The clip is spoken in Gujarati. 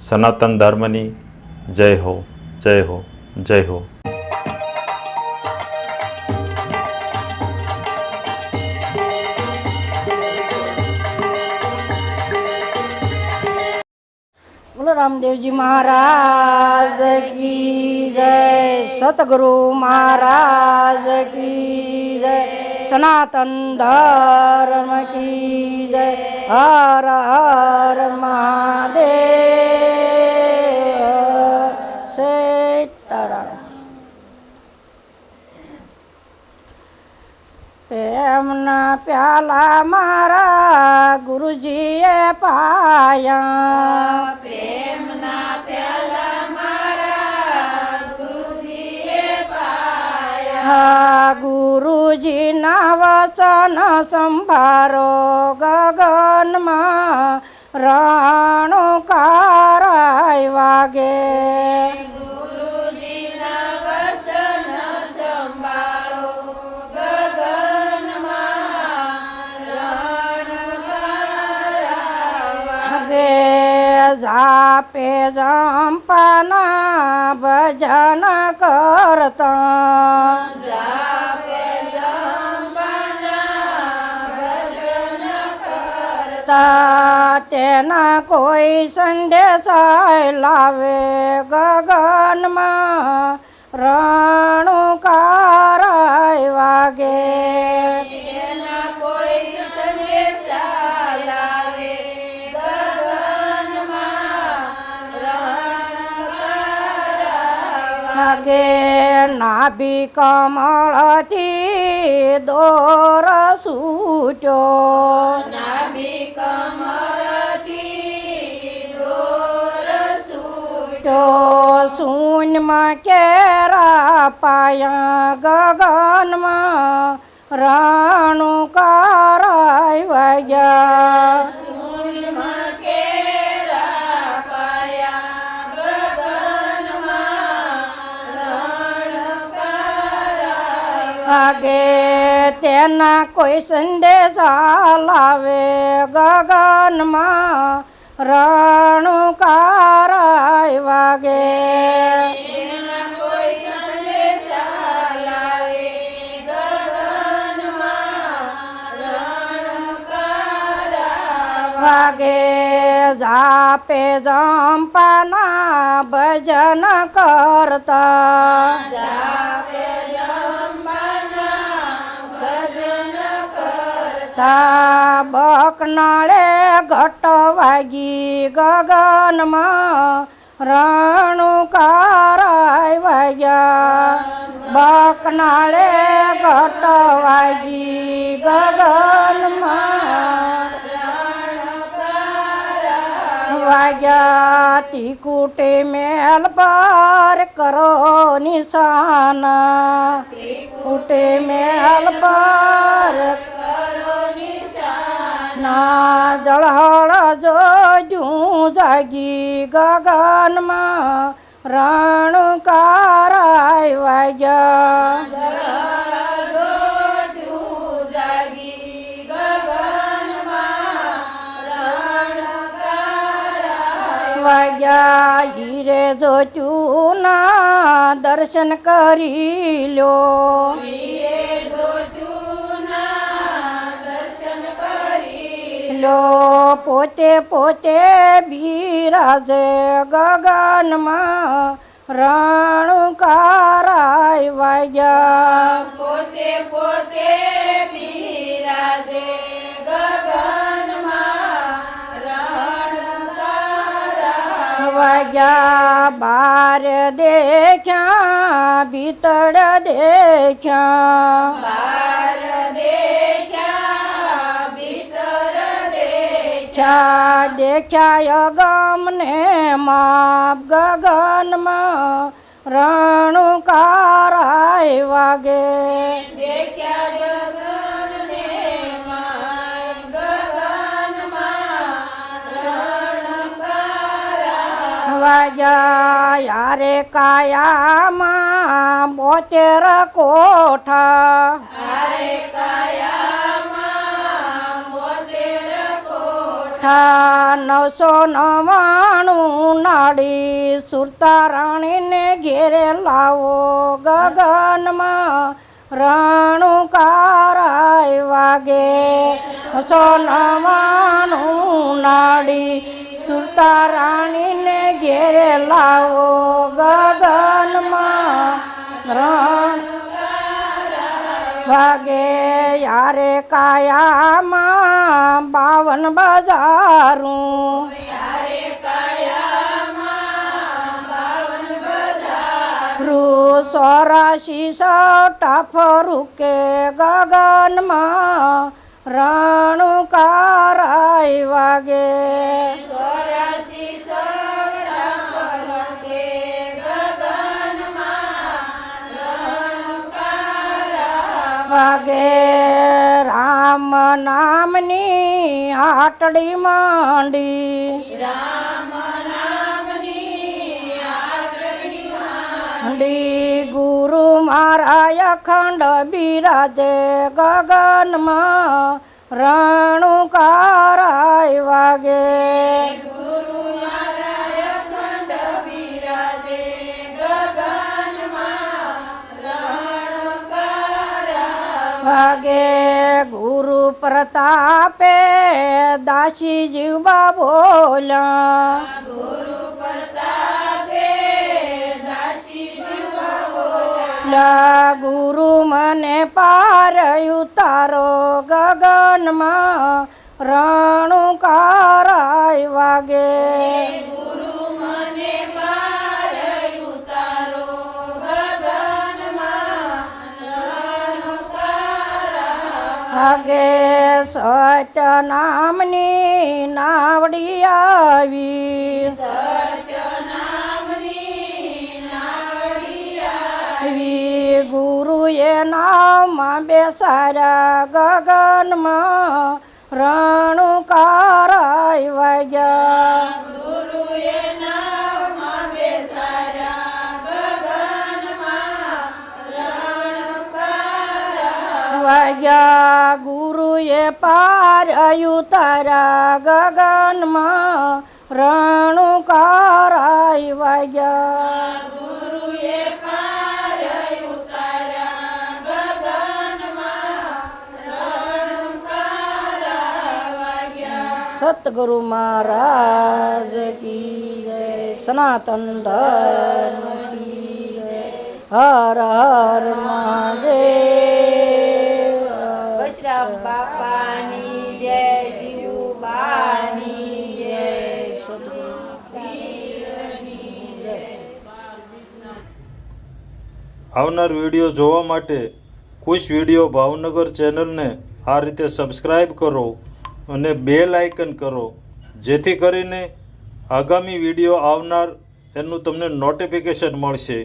સનાતન ધર્મની જય હો, જય હો, જય હો. बोलो रामदेव जी महाराज की जय, सतगुरु महाराज की जय, सनातन धर्म की जय. हर हर महादेव. सीताराम. प्रेमना प्याला मारा गुरुजीए पाया. प्रेमना प्याला मारा गुरुजीए पाया. गुरुजीના વચન સંભારો ગગનમાં રણુકારાય વાગે. જાપે જંપાના ભજન કરતા. જાપે જંપાના ભજન કરતા. તેના કોઈ સંદેશા લાવે ગગનમાં રણુકારાય વાગે. વાગે નાભી કમળથી દોર છૂટ્યો. નાભી કમળથી દોર છૂટ્યો. શૂન્યમાં કેરા પાયા ગગનમાં રણુકારાય વાગ્યા. વાગે તેના કોઈ સંદેશા લાવે ગગનમાં રણુકારાય વાગે. વાગે જાપે જંપાના ભજન કરતા. બકનાળે ઘટ વાગી ગગનમાં રણુકારાય વાગ્યા. બકનાળે ઘટ વાગી ગગનમાં વાગ્યા. તીકુટે મેલ પર કરો નિશાના. તીકુટે મેલ પર ના જળહળ જોજું જાગી ગગનમાં રણુકારાય વાગ્યા. વાગ્યા. હીરે જોચું ના દર્શન કરી લો. પોતે પોતે બિરાજે ગગનમાં રણુકારાય વાગ્યા. પોતે પોતે બિરાજે ગગનમાં રણુકારાય વાગ્યા. બાર દેખ્યા ભીતર દેખ્યા. દેખ્યા ગમને માપ ગગનમાં રણુકારાય વાગે. વાગ્યા. યારે કાયામાં 72 કોઠા. ઠા 999 નાડી સુરતા રાણીને ઘેરે લાવો ગગનમાં રણુકારાય વાગે 999 નાડી સુરતા રાણીને ઘેરે લાવો ગગનમાં રણ વાગે યારે કાયામાં 52 બજારું સોરાશી ટાફરું કે ગગનમાં રણુકારાય વાગે વાગે રામ નામની આટડી માંડી ગુરુ મારા અખંડ બિરાજે ગગનમાં રણુકારાય વાગે વાગે ગુરુ પ્રતાપે દાસી જીવબા બોલ્યા ગુરુ મને પાર ઉતારો ગગનમાં રણુકારાય વાગે વાગે સત્ય નામની નાવડી આવી ગુરુએ નામમાં બેસાડ્યા ગગનમાં રણુકારાય વાગ્યા વાગ્યા ગુરુએ પાર ઉતાર્યા ગગનમાં રણુકારાય વાગ્યા સતગુરુ મહારાજ કી જય સનાતન ધર્મ કી જય હર હર મહાદેવ વૈષ્ણવ બાપાની જય જીવબાની જય સતગુરુ આવનાર વિડીયો જોવા માટે ખુશ વિડીયો ભાવનગર ચેનલને આ રીતે સબસ્ક્રાઈબ કરો અને બેલ આઇકન કરો, જેથી કરીને આગામી વિડીયો આવનાર એનું તમને નોટિફિકેશન મળશે.